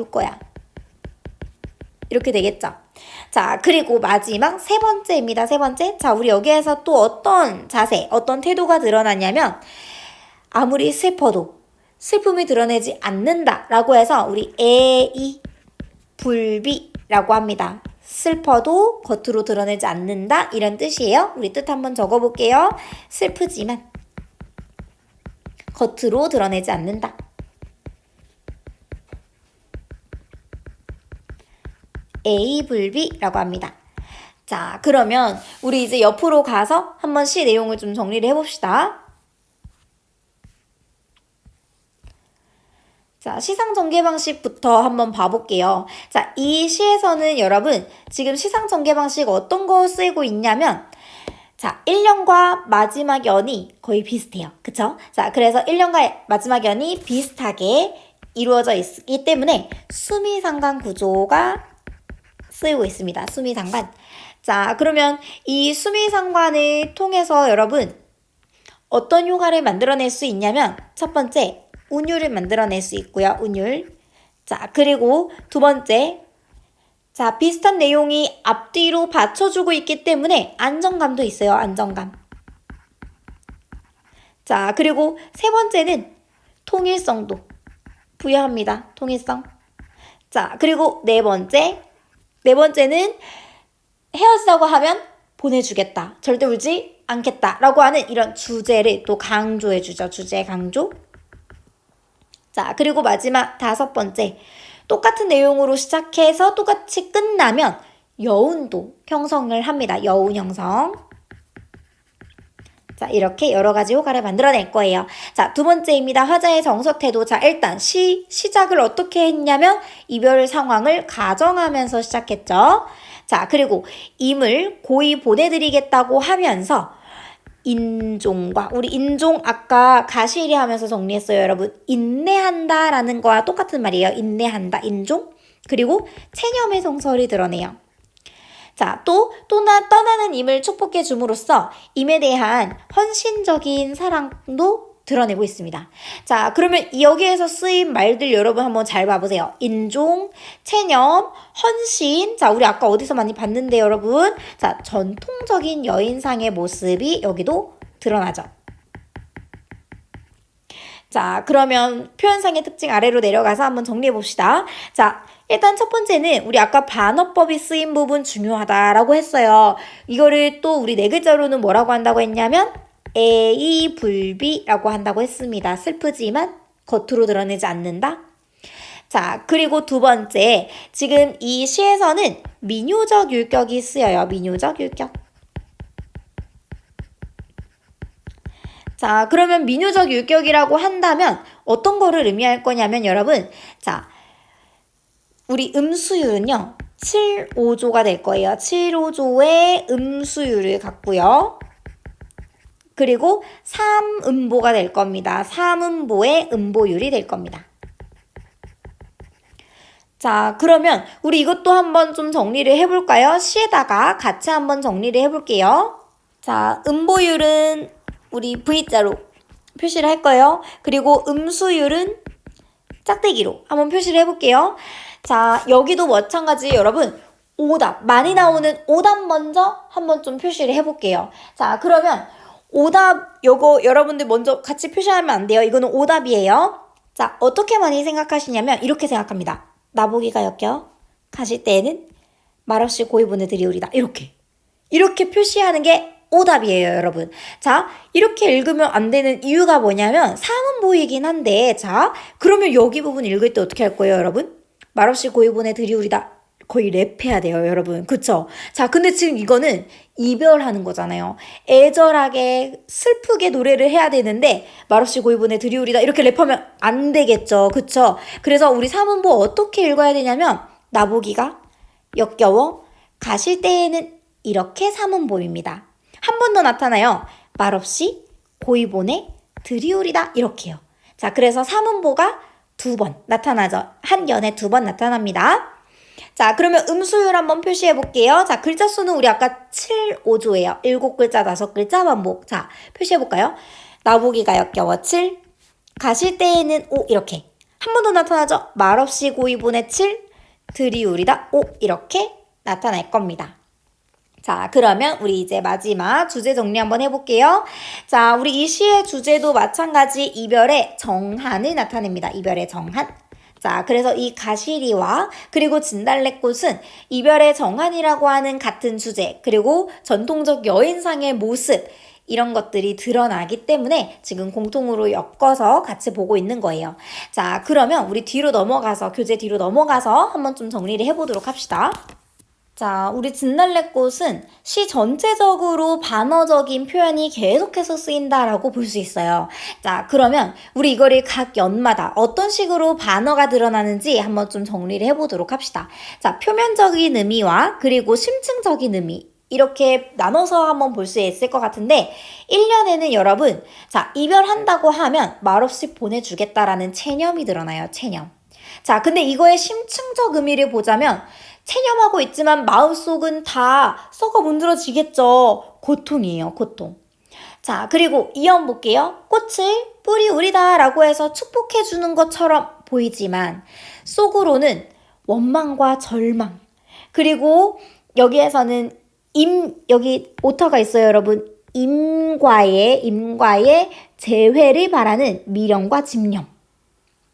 이렇게 되겠죠. 자, 그리고 마지막 세 번째입니다. 세 번째. 자, 우리 여기에서 또 어떤 자세, 어떤 태도가 드러나냐면 아무리 슬퍼도 슬픔이 드러내지 않는다 라고 해서 우리 애이 불비라고 합니다. 슬퍼도 겉으로 드러내지 않는다 이런 뜻이에요. 우리 뜻 한번 적어볼게요. 슬프지만 겉으로 드러내지 않는다. 애이불비라고 합니다. 자, 그러면 우리 이제 옆으로 가서 한번 시 내용을 좀 정리를 해봅시다. 자, 시상 전개 방식부터 한번 봐볼게요. 자, 이 시에서는 여러분 지금 시상 전개 방식 어떤 거 쓰이고 있냐면 자, 1년과 마지막 연이 거의 비슷해요. 그쵸? 자, 그래서 1년과 마지막 연이 비슷하게 이루어져 있기 때문에 수미상관 구조가 쓰이고 있습니다. 수미상관. 자, 그러면 이 수미상관을 통해서 여러분 어떤 효과를 만들어낼 수 있냐면 첫 번째, 운율을 만들어낼 수 있고요. 운율. 자, 그리고 두 번째. 자, 비슷한 내용이 앞뒤로 받쳐주고 있기 때문에 안정감도 있어요. 안정감. 자, 그리고 세 번째는 통일성도 부여합니다. 통일성. 자, 그리고 네 번째는 헤어지자고 하면 보내주겠다. 절대 울지 않겠다. 라고 하는 이런 주제를 또 강조해주죠. 주제 강조. 자, 그리고 마지막 다섯 번째. 똑같은 내용으로 시작해서 똑같이 끝나면 여운도 형성을 합니다. 여운 형성. 자, 이렇게 여러 가지 효과를 만들어낼 거예요. 자, 두 번째입니다. 화자의 정서 태도. 자, 일단 시작을 어떻게 했냐면 이별 상황을 가정하면서 시작했죠. 자, 그리고 임을 고이 보내드리겠다고 하면서 인종과 우리 인종 아까 가시리 하면서 정리했어요. 여러분. 인내한다 라는 거와 똑같은 말이에요. 인내한다. 인종. 그리고 체념의 정서를 드러내요. 자, 떠나는 임을 축복해 줌으로써 임에 대한 헌신적인 사랑도 드러내고 있습니다. 자, 그러면 여기에서 쓰인 말들 여러분 한번 잘 봐보세요. 인종, 체념, 헌신. 자, 우리 아까 어디서 많이 봤는데 여러분. 자, 전통적인 여인상의 모습이 여기도 드러나죠. 자, 그러면 표현상의 특징 아래로 내려가서 한번 정리해 봅시다. 자, 일단 첫 번째는 우리 아까 반어법이 쓰인 부분 중요하다라고 했어요. 이거를 또 우리 네 글자로는 뭐라고 한다고 했냐면 애이불비라고 한다고 했습니다. 슬프지만 겉으로 드러내지 않는다. 자, 그리고 두 번째, 지금 이 시에서는 민요적 율격이 쓰여요. 민요적 율격. 자, 그러면 민요적 율격이라고 한다면 어떤 거를 의미할 거냐면 여러분, 자, 우리 음수율은요. 7-5조가 될 거예요. 7-5조의 음수율을 갖고요. 그리고 3음보가 될 겁니다. 3음보의 음보율이 될 겁니다. 자, 그러면 우리 이것도 한번 좀 정리를 해볼까요? 시에다가 같이 한번 정리를 해볼게요. 자, 음보율은 우리 V자로 표시를 할 거예요. 그리고 음수율은 짝대기로 한번 표시를 해볼게요. 자, 여기도 마찬가지 여러분 오답, 많이 나오는 오답 먼저 한번 좀 표시를 해볼게요. 자, 그러면 오답 요거 여러분들 먼저 같이 표시하면 안 돼요. 이거는 오답이에요. 자, 어떻게 많이 생각하시냐면 이렇게 생각합니다. 나보기가 역겨 가실 때에는 말없이 고이 보내드리오리다. 이렇게 표시하는 게 오답이에요, 여러분. 자, 이렇게 읽으면 안 되는 이유가 뭐냐면 사문보이긴 한데 자, 그러면 여기 부분 읽을 때 어떻게 할 거예요, 여러분? 말없이 고이 보내드리오리다. 거의 랩해야 돼요, 여러분. 그쵸? 자, 근데 지금 이거는 이별하는 거잖아요. 애절하게 슬프게 노래를 해야 되는데 말없이 고이 보내드리오리다. 이렇게 랩하면 안 되겠죠. 그쵸? 그래서 우리 사문보 어떻게 읽어야 되냐면 나보기가 역겨워 가실 때에는 이렇게 사문보입니다. 한 번 더 나타나요. 말없이 고이 보내드리오리다. 이렇게요. 자, 그래서 사문보가 2번 나타나죠. 한 연에 2번 나타납니다. 자, 그러면 음수율 한번 표시해 볼게요. 자, 글자 수는 우리 아까 7-5조예요. 7글자, 5글자 반복. 자, 표시해 볼까요? 나보기가 역겨워 7, 가실 때에는 5 이렇게. 한 번 더 나타나죠. 말없이 고이 보내 7, 드리우리다 5 이렇게 나타날 겁니다. 자, 그러면 우리 이제 마지막 주제 정리 한번 해볼게요. 자, 우리 이 시의 주제도 마찬가지 이별의 정한을 나타냅니다. 이별의 정한. 자, 그래서 이 가시리와 그리고 진달래꽃은 이별의 정한이라고 하는 같은 주제, 그리고 전통적 여인상의 모습, 이런 것들이 드러나기 때문에 지금 공통으로 엮어서 같이 보고 있는 거예요. 자, 그러면 우리 뒤로 넘어가서, 교재 뒤로 넘어가서 한번 좀 정리를 해보도록 합시다. 자, 우리 진달래꽃은 시 전체적으로 반어적인 표현이 계속해서 쓰인다라고 볼 수 있어요. 자, 그러면 우리 이거를 각 연마다 어떤 식으로 반어가 드러나는지 한번 좀 정리를 해보도록 합시다. 자, 표면적인 의미와 그리고 심층적인 의미 이렇게 나눠서 한번 볼 수 있을 것 같은데 1년에는 여러분, 자, 이별한다고 하면 말없이 보내주겠다라는 체념이 드러나요. 체념. 자, 근데 이거의 심층적 의미를 보자면 체념하고 있지만 마음속은 다 썩어 문드러지겠죠. 고통이에요. 고통. 자, 그리고 이어 볼게요. 꽃을 뿔이 우리다 라고 해서 축복해 주는 것처럼 보이지만 속으로는 원망과 절망, 그리고 여기에서는 여기 오타가 있어요, 여러분. 임과의 재회를 바라는 미련과 집념.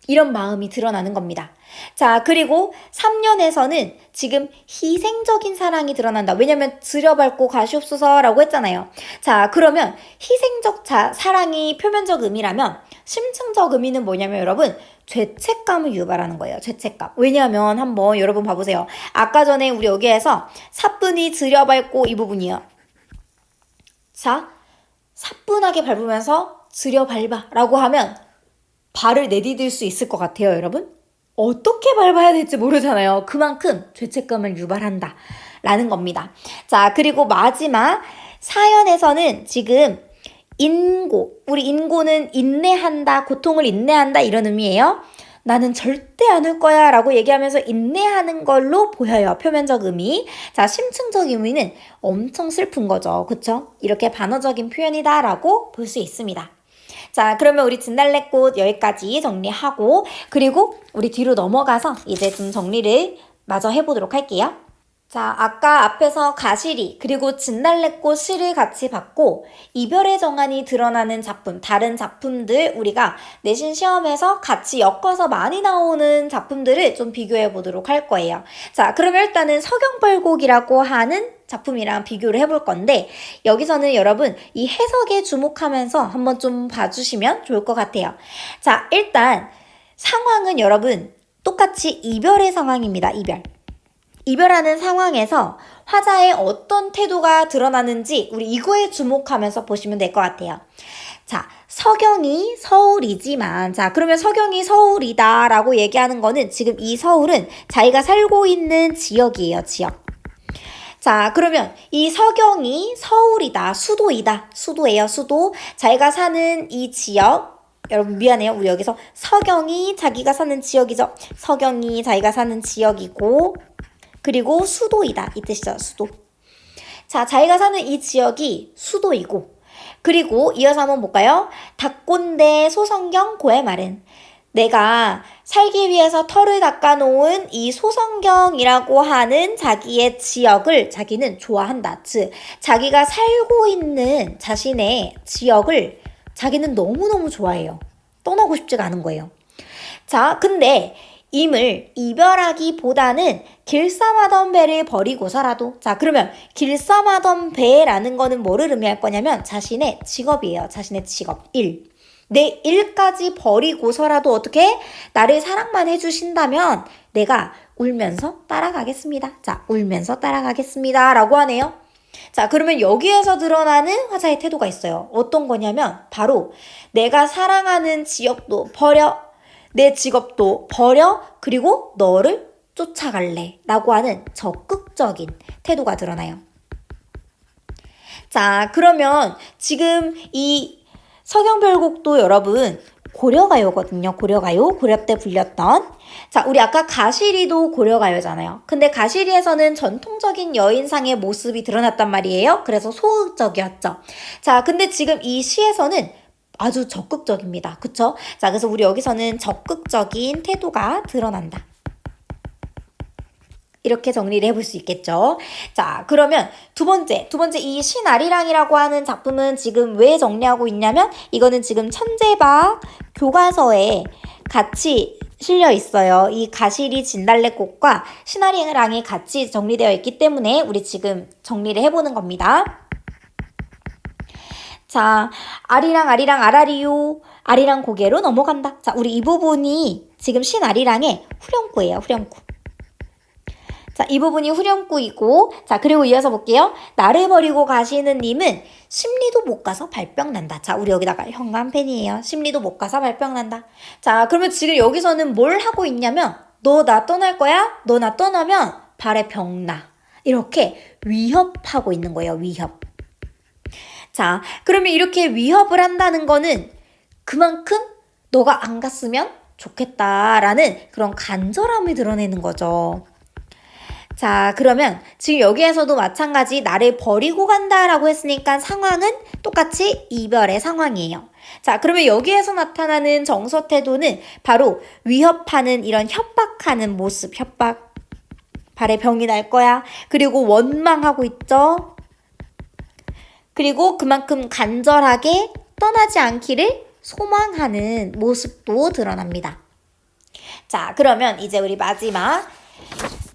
이런 마음이 드러나는 겁니다. 자, 그리고 3년에서는 지금 희생적인 사랑이 드러난다. 왜냐면 들여밟고 가시옵소서라고 했잖아요. 자, 그러면 희생적 사랑이 표면적 의미라면 심층적 의미는 뭐냐면 여러분, 죄책감을 유발하는 거예요. 죄책감. 왜냐하면 한번 여러분 봐보세요. 아까 전에 우리 여기에서 사뿐히 들여밟고 이 부분이요. 자, 사뿐하게 밟으면서 들여밟아 라고 하면 발을 내디딜 수 있을 것 같아요, 여러분? 어떻게 밟아야 될지 모르잖아요. 그만큼 죄책감을 유발한다 라는 겁니다. 자, 그리고 마지막 사연에서는 지금 우리 인고는 인내한다, 고통을 인내한다 이런 의미예요. 나는 절대 안 울 거야 라고 얘기하면서 인내하는 걸로 보여요. 표면적 의미. 자, 심층적 의미는 엄청 슬픈 거죠. 그쵸? 이렇게 반어적인 표현이다 라고 볼 수 있습니다. 자, 그러면 우리 진달래꽃 여기까지 정리하고, 그리고 우리 뒤로 넘어가서 이제 좀 정리를 마저 해보도록 할게요. 자, 아까 앞에서 가시리 그리고 진달래꽃 시를 같이 봤고 이별의 정한이 드러나는 작품, 다른 작품들 우리가 내신 시험에서 같이 엮어서 많이 나오는 작품들을 좀 비교해 보도록 할 거예요. 자, 그러면 일단은 서경벌곡이라고 하는 작품이랑 비교를 해볼 건데 여기서는 여러분 이 해석에 주목하면서 한번 좀 봐주시면 좋을 것 같아요. 자, 일단 상황은 여러분 똑같이 이별의 상황입니다. 이별하는 상황에서 화자의 어떤 태도가 드러나는지 우리 이거에 주목하면서 보시면 될 것 같아요. 자, 서경이 서울이지만, 자, 그러면 서경이 서울이다 라고 얘기하는 거는 지금 이 서울은 자기가 살고 있는 지역이에요, 지역. 자, 그러면 이 서경이 서울이다, 수도예요, 수도. 자기가 사는 이 지역, 여러분 미안해요. 우리 여기서 서경이 자기가 사는 지역이죠. 서경이 자기가 사는 지역이고 그리고 수도이다. 이 뜻이죠. 수도. 자, 자기가 사는 이 지역이 수도이고 그리고 이어서 한번 볼까요? 닭꼰대 소성경 고의 말은 내가 살기 위해서 털을 닦아놓은 이 소성경이라고 하는 자기의 지역을 자기는 좋아한다. 즉, 자기가 살고 있는 자신의 지역을 자기는 너무너무 좋아해요. 떠나고 싶지가 않은 거예요. 자, 근데 임을 이별하기보다는 길쌈하던 배를 버리고서라도, 자, 그러면 길쌈하던 배라는 거는 뭐를 의미할 거냐면 자신의 직업이에요. 자신의 직업, 일. 내 일까지 버리고서라도 어떻게 나를 사랑만 해주신다면 내가 울면서 따라가겠습니다. 자, 울면서 따라가겠습니다 라고 하네요. 자, 그러면 여기에서 드러나는 화자의 태도가 있어요. 어떤 거냐면 바로 내가 사랑하는 지역도 버려, 내 직업도 버려, 그리고 너를 쫓아갈래 라고 하는 적극적인 태도가 드러나요. 자, 그러면 지금 이 서경별곡도 여러분 고려가요거든요. 고려가요. 고려 때 불렸던. 자, 우리 아까 가시리도 고려가요잖아요. 근데 가시리에서는 전통적인 여인상의 모습이 드러났단 말이에요. 그래서 소극적이었죠. 자, 근데 지금 이 시에서는 아주 적극적입니다. 그쵸? 자, 그래서 우리 여기서는 적극적인 태도가 드러난다. 이렇게 정리를 해볼 수 있겠죠. 자, 그러면 두 번째 이 신아리랑이라고 하는 작품은 지금 왜 정리하고 있냐면 이거는 지금 천재박 교과서에 같이 실려 있어요. 이 가시리 진달래꽃과 신아리랑이 같이 정리되어 있기 때문에 우리 지금 정리를 해보는 겁니다. 자, 아리랑 아라리요. 아리랑 고개로 넘어간다. 자, 우리 이 부분이 지금 신아리랑의 후렴구예요. 후렴구. 자, 이 부분이 후렴구이고, 자, 그리고 이어서 볼게요. 나를 버리고 가시는 님은 심리도 못 가서 발병 난다. 자, 우리 여기다가 현관펜이에요. 심리도 못 가서 발병 난다. 자, 그러면 지금 여기서는 뭘 하고 있냐면, 너 나 떠날 거야? 너 나 떠나면 발에 병 나. 이렇게 위협하고 있는 거예요. 위협. 자, 그러면 이렇게 위협을 한다는 거는 그만큼 너가 안 갔으면 좋겠다라는 그런 간절함을 드러내는 거죠. 자, 그러면 지금 여기에서도 마찬가지 나를 버리고 간다라고 했으니까 상황은 똑같이 이별의 상황이에요. 자, 그러면 여기에서 나타나는 정서 태도는 바로 위협하는 이런 협박하는 모습, 협박. 발에 병이 날 거야. 그리고 원망하고 있죠. 그리고 그만큼 간절하게 떠나지 않기를 소망하는 모습도 드러납니다. 자, 그러면 이제 우리 마지막.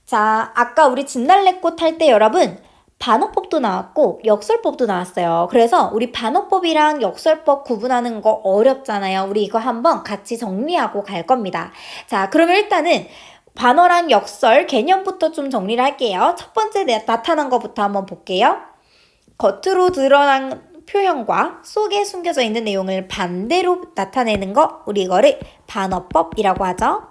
자, 아까 우리 진달래꽃 할 때 여러분 반어법도 나왔고 역설법도 나왔어요. 그래서 우리 반어법이랑 역설법 구분하는 거 어렵잖아요. 우리 이거 한번 같이 정리하고 갈 겁니다. 자, 그러면 일단은 반어랑 역설 개념부터 좀 정리를 할게요. 첫 번째 나타난 것부터 한번 볼게요. 겉으로 드러난 표현과 속에 숨겨져 있는 내용을 반대로 나타내는 거, 우리 이거를 반어법이라고 하죠.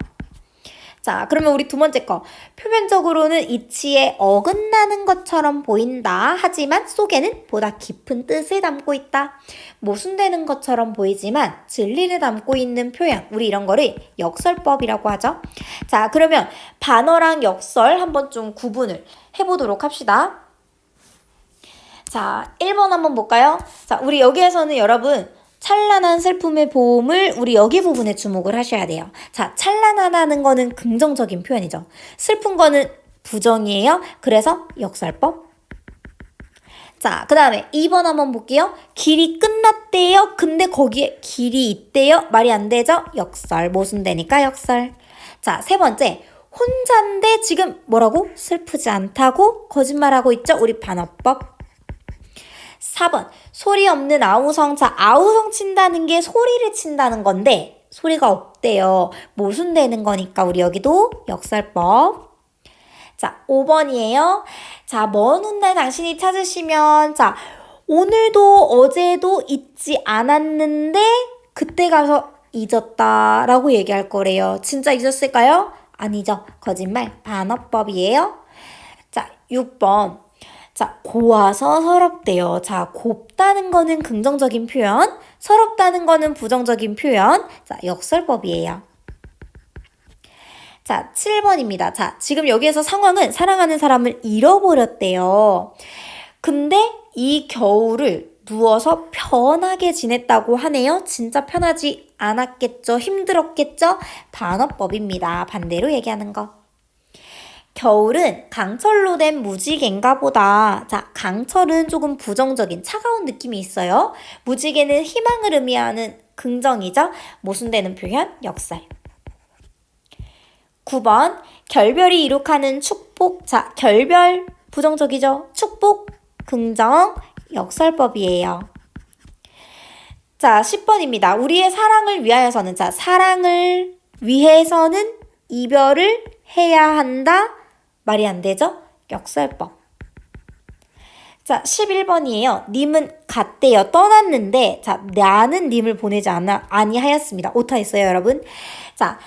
자, 그러면 우리 두 번째 거. 표면적으로는 이치에 어긋나는 것처럼 보인다. 하지만 속에는 보다 깊은 뜻을 담고 있다. 모순되는 것처럼 보이지만 진리를 담고 있는 표현. 우리 이런 거를 역설법이라고 하죠. 자, 그러면 반어랑 역설 한번 좀 구분을 해보도록 합시다. 자, 1번 한번 볼까요? 자, 우리 여기에서는 여러분 찬란한 슬픔의 보험을 우리 여기 부분에 주목을 하셔야 돼요. 자, 찬란하다는 거는 긍정적인 표현이죠. 슬픈 거는 부정이에요. 그래서 역설법. 자, 그 다음에 2번 한번 볼게요. 길이 끝났대요. 근데 거기에 길이 있대요. 말이 안 되죠? 역설. 모순되니까 역설. 자, 세 번째. 혼잔데 지금 뭐라고? 슬프지 않다고 거짓말하고 있죠? 우리 반어법. 4번 소리 없는 아우성. 자, 아우성 친다는 게 소리를 친다는 건데 소리가 없대요. 모순되는 거니까 우리 여기도 역설법. 자, 5번이에요. 자, 먼 훗날 당신이 찾으시면, 자, 오늘도 어제도 잊지 않았는데 그때 가서 잊었다라고 얘기할 거래요. 진짜 잊었을까요? 아니죠. 거짓말. 반어법이에요. 자, 6번. 자, 고와서 서럽대요. 자, 곱다는 거는 긍정적인 표현, 서럽다는 거는 부정적인 표현. 자, 역설법이에요. 자, 7번입니다. 자, 지금 여기에서 상황은 사랑하는 사람을 잃어버렸대요. 근데 이 겨울을 누워서 편하게 지냈다고 하네요. 진짜 편하지 않았겠죠? 힘들었겠죠? 반어법입니다. 반대로 얘기하는 거. 겨울은 강철로 된 무지개인가 보다. 자, 강철은 조금 부정적인 차가운 느낌이 있어요. 무지개는 희망을 의미하는 긍정이죠. 모순되는 표현, 역설. 9번, 결별이 이룩하는 축복. 자, 결별 부정적이죠. 축복, 긍정, 역설법이에요. 자, 10번입니다. 우리의 사랑을 위하여서는, 자, 사랑을 위해서는 이별을 해야 한다. 말이 안 되죠? 역설법. 자, 11번이에요. 님은 갔대요. 떠났는데, 자, 나는 님을 보내지 아니하였습니다. 오타 있어요, 여러분. 자,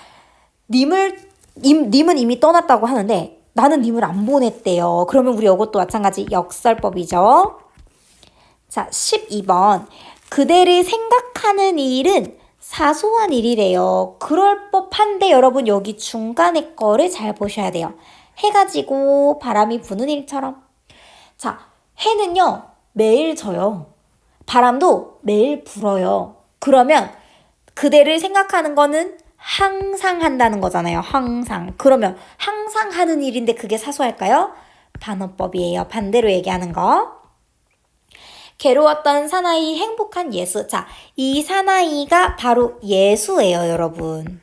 님은 이미 떠났다고 하는데, 나는 님을 안 보냈대요. 그러면 우리 이것도 마찬가지 역설법이죠. 자, 12번. 그대를 생각하는 일은 사소한 일이래요. 그럴 법한데 여러분 여기 중간에 거를 잘 보셔야 돼요. 해가 지고 바람이 부는 일처럼. 자, 해는요 매일 져요. 바람도 매일 불어요. 그러면 그대를 생각하는 거는 항상 한다는 거잖아요. 항상. 그러면 항상 하는 일인데 그게 사소할까요? 반어법이에요. 반대로 얘기하는 거. 괴로웠던 사나이 행복한 예수. 자, 이 사나이가 바로 예수예요, 여러분.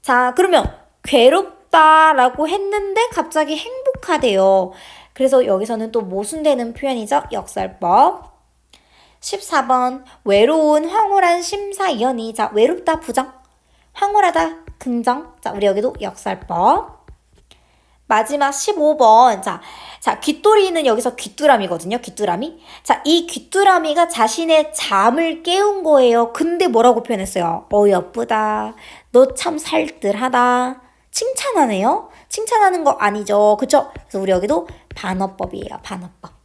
자, 그러면 괴롭다라고 했는데 갑자기 행복하대요. 그래서 여기서는 또 모순되는 표현이죠. 역설법. 14번 외로운 황홀한 심사위원이. 자, 외롭다 부정, 황홀하다 긍정. 자, 우리 여기도 역설법. 마지막 15번. 자, 귀뚜리는 여기서 귀뚜라미거든요. 귀뚜라미. 자, 이 귀뚜라미가 자신의 잠을 깨운 거예요. 근데 뭐라고 표현했어요? 예쁘다. 너 참 살뜰하다. 칭찬하네요. 칭찬하는 거 아니죠. 그쵸? 그래서 우리 여기도 반어법이에요. 반어법.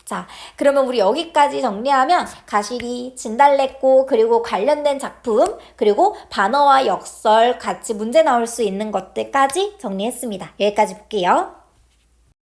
자, 그러면 우리 여기까지 정리하면 가시리, 진달래꽃, 그리고 관련된 작품, 그리고 반어와 역설 같이 문제 나올 수 있는 것들까지 정리했습니다. 여기까지 볼게요.